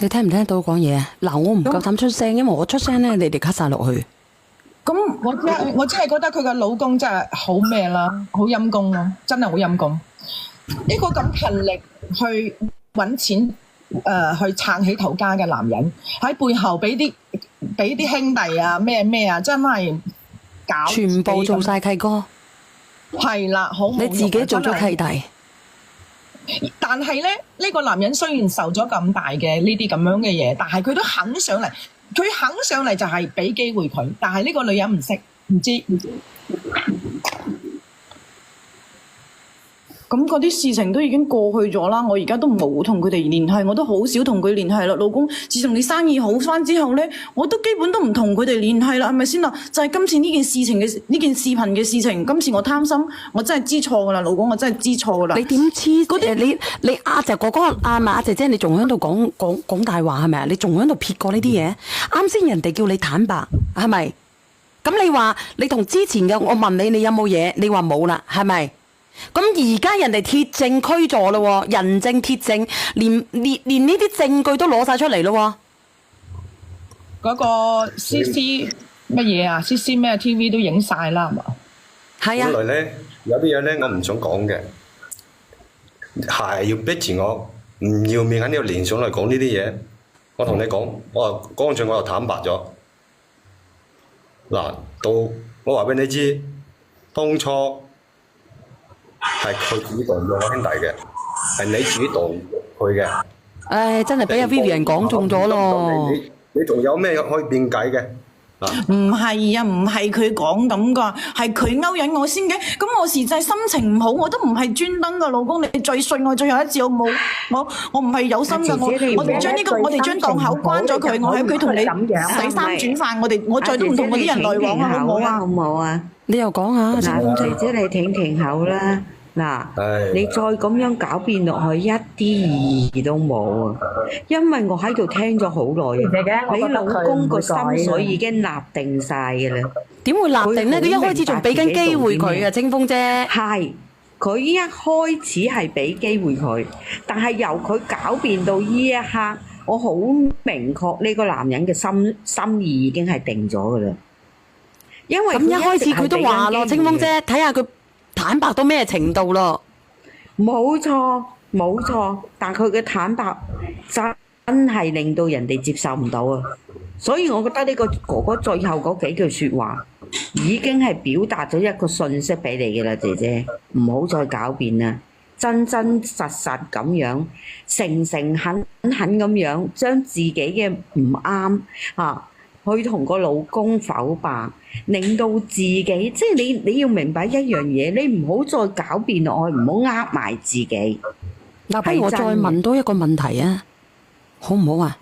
你聽唔聽得到講嘢啊？嗱，我唔夠膽出聲，因為我出聲咧，你哋 cut 晒落去。咁我真係覺得佢個老公真係好咩啦，好陰公咯，真係好陰公。一個咁勤力去揾錢，去撐起頭家嘅男人，喺背後俾啲兄弟啊咩啊，真係搞全部做晒契哥。係啦，好你自己做咗契弟。但係咧，呢個男人雖然受咗咁大嘅呢啲咁樣嘅嘢，但係佢都肯上嚟，佢肯上嚟就係俾機會佢。但係呢個女人唔識，唔知。咁嗰啲事情都已經過去咗啦，我而家都冇同佢哋聯繫，我都好少同佢聯繫啦。老公，自從你生意好翻之後咧，我都基本都唔同佢哋聯繫啦，係咪先啦？就係今次呢件事情嘅呢件視頻嘅事情，今次我貪心，我真係知錯噶啦，老公，我真係知錯噶啦。你點知嗰啲？你阿姐哥哥阿姐姐，你仲喺度講大話係咪啊？你仲喺度撇過呢啲嘢？啱先人哋叫你坦白係咪？咁你話你同之前嘅我問你，你有冇嘢？你話冇啦，係咪？咁而家人哋鐵證驅助咯，人證鐵證，連呢啲證據都攞晒出嚟咯。嗰個 CC 乜嘢啊？CC 咩 TV 都影晒啦，係嘛？係啊。本來咧有啲嘢咧，我唔想講嘅，係要逼住我唔要面喺呢度連上嚟講呢啲嘢。我同你講，我話乾脆我又坦白咗。嗱，到我話俾你知，當初係佢主動約我兄弟嘅，係你主動佢嘅。唉，真係俾阿 Vivian 講中咗咯。你仲有咩可以辯解嘅？唔係啊，唔係佢講咁噶，係佢勾引我先嘅。咁我實際心情唔好，我都唔係專登噶，老公，你最信我最後一次好冇？我唔係有心噶，我哋將檔口關咗佢，我喺佢同你洗衫煮飯，我再都唔同嗰啲人來往啊，好唔好啊？好唔好啊？你又講下，嗱，姐姐你停口啦。嗱，你再咁樣狡辯落去，一啲意義都冇啊！因為我喺度聽咗好耐，你老公個心水已經立定晒嘅啦。點會立定呢？佢一開始仲俾緊機會佢啊，清風姐。係，佢一開始係俾機會佢，但係由佢狡辯到呢一刻，我好明確呢個男人嘅心意已經係定咗嘅啦。因為咁一開始佢都話咯，清風姐，睇下佢坦白到咩程度咯？冇錯，冇錯，但佢嘅坦白真係令到人哋接受唔到啊！所以我覺得呢個哥哥最後嗰幾句説話已經係表達咗一個訊息俾你嘅啦，姐姐，唔好再狡辯啦，真真實實咁樣，誠誠懇懇咁樣將自己嘅唔啱去同個老公剖白，令到自己即係你要明白一樣嘢，你唔好再狡辯落去，唔好呃埋自己。嗱，不如我再問多一個問題啊，好唔好啊？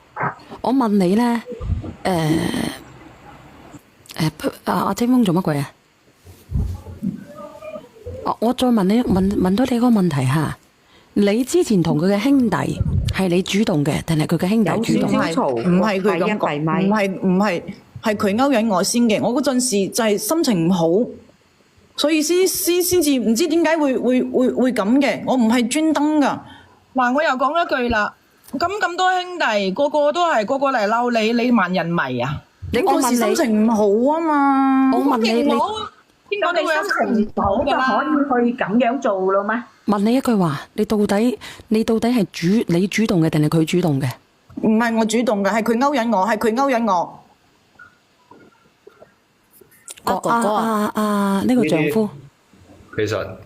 我問你咧，阿清風做乜鬼啊？我再問你問多你一個問題嚇，你之前同佢嘅兄弟係你主動嘅，定係佢嘅兄弟主動？唔係佢咁講，唔係佢勾引我先嘅。我嗰陣時就係心情唔好，所以先至唔知點解會咁嘅。我唔係專登噶。嗱，我又講一句啦，咁多兄弟個個嚟嬲你，你萬人迷啊！你嗰時心情唔好啊嘛。我問你，邊個都會有心情唔好就可以去咁樣做咯咩？問你一句話，你到底係你主動嘅定係佢主動嘅？唔係我主動嘅，係佢勾引我，係佢勾引我。哥哥呢個丈夫。其實呢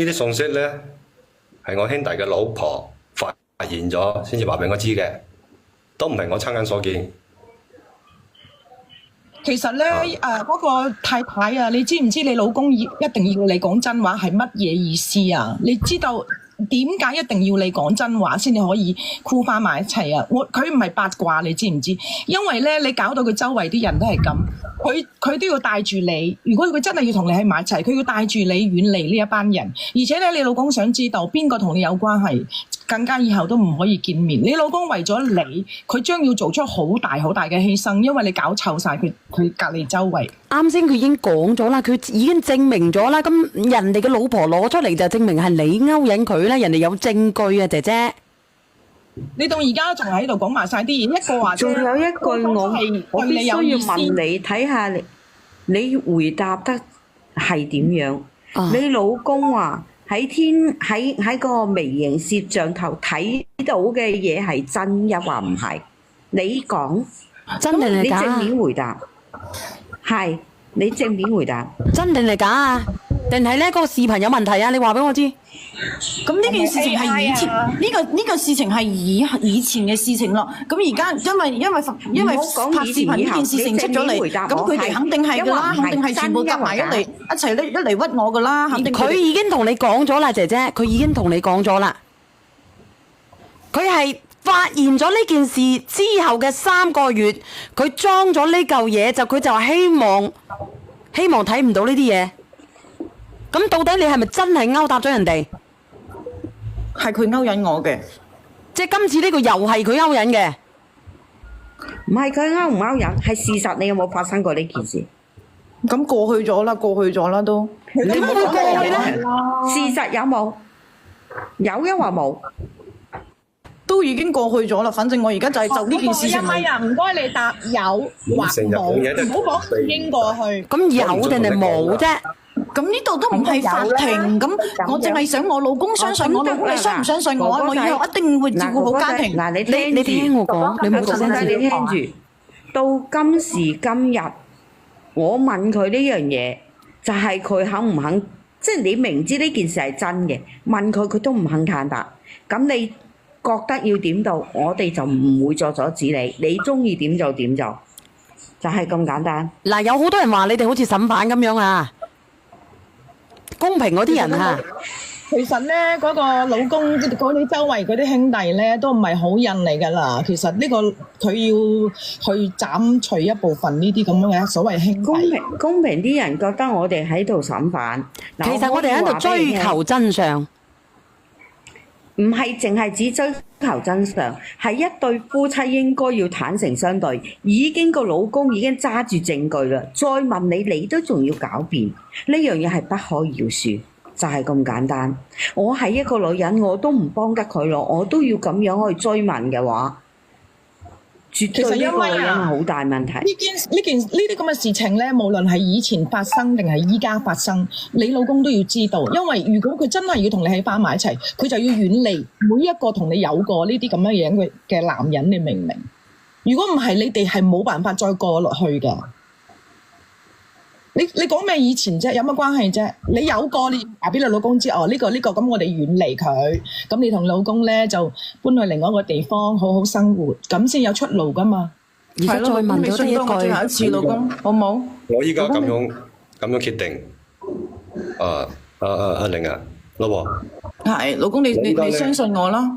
啲信息咧，係我兄弟嘅老婆發現咗，先至話俾我知嘅，都唔係我親眼所見。其實咧，嗰個太太啊，你知唔知你老公一定要你講真話係乜嘢意思啊？你知道點解一定要你講真話先至可以箍翻埋一齊啊？佢唔係八卦，你知唔知？因為咧，你搞到佢周圍啲人都係咁，佢都要帶住你。如果佢真係要同你喺埋一齊，佢要帶住你遠離呢一班人。而且咧，你老公想知道邊個同你有關係，更加以後都唔可以見面。你老公為咗你，佢將要做出好大好大嘅犧牲，因為你搞臭晒佢隔離周圍。啱先佢已經講咗啦，佢已經證明咗啦。咁人哋嘅老婆攞出嚟就證明係你勾引佢啦，人哋有證據啊，姐姐。你到而家仲喺度講埋晒啲嘢，一個話啫仲有一句我對必須要你有意思。問你，睇下你回答得係點樣？你老公話喺個微型攝像頭睇到嘅嘢係真，抑或唔係？你講真定係假你正啊？面回答，係你正面回答。真定係假啊？定係咧嗰個視頻有問題啊？你話俾我知。咁呢件事情係以前呢個事情係以前嘅事情咯。咁而家因為唔好講拍視頻呢件事情出咗嚟，咁佢哋肯定係噶啦，肯定係全部夾埋一齊嚟屈我噶啦，肯定佢已經同你講咗啦，姐姐，佢已經同你講咗啦。佢係發現咗呢件事之後嘅3個月，佢裝咗呢嚿嘢，佢就希望睇唔到呢啲嘢。咁到底你係咪真係勾搭咗人哋？係佢勾引我嘅。即係今次呢個又係佢勾引嘅。唔係佢勾唔勾引，係事實。你有冇發生過呢件事？咁過去咗啦都。你點會過去呢？事實有冇？有抑或冇？都已經過去咗啦，反正我而家就係就呢件事情一咪啊，唔該你答有或成日講嘢冇，唔好講已經過去。咁有定係冇啫？咁呢度都唔係法庭，咁我淨係想我老公相信我老公，你相唔相信我？我以後一定會照顧好家庭。嗱，你聽我講，你冇聲你聽住。到今時今日，我問佢呢樣嘢，就係佢肯唔肯？即係你明知呢件事係真嘅，問佢都唔肯坦白。咁你覺得要點到，我哋就唔會再阻止你。你中意點就點就係咁簡單。嗱，有好多人話你哋好似審犯咁樣啊，公平嗰啲人啊。其實咧，嗰個老公嗰啲周圍嗰啲兄弟咧，都唔係好人嚟㗎啦。其實呢個佢要去斬除一部分呢啲咁樣嘅所謂兄弟。公平啲人覺得我哋喺度審犯，其實我哋喺度追求真相，唔係淨係只追求真相，係一對夫妻應該要坦誠相對。已經個老公已經揸住證據啦，再問你，你都仲要狡辯，呢樣嘢係不可饒恕，就係咁簡單。我係一個女人，我都唔幫得佢咯，我都要咁樣去追問嘅話，絕對呢個女人係好大問題。呢啲咁嘅事情咧，無論係以前發生定係依家發生，你老公都要知道，因為如果佢真係要同你喺翻埋一齊，佢就要遠離每一個同你有過呢啲咁樣樣嘅男人，你明唔明？如果唔係，你哋係冇辦法再過落去㗎。你講咩以前啫？有乜關係啫？你有過，你話俾你老公知哦，呢個咁，我哋遠離佢。咁你同老公咧就搬去另外一個地方，好好生活，咁先有出路噶嘛。而家再問咗呢你信多我最後一一句，次，老公，好冇？我依家咁樣決定，阿玲啊，老婆，係，老公你相信我啦。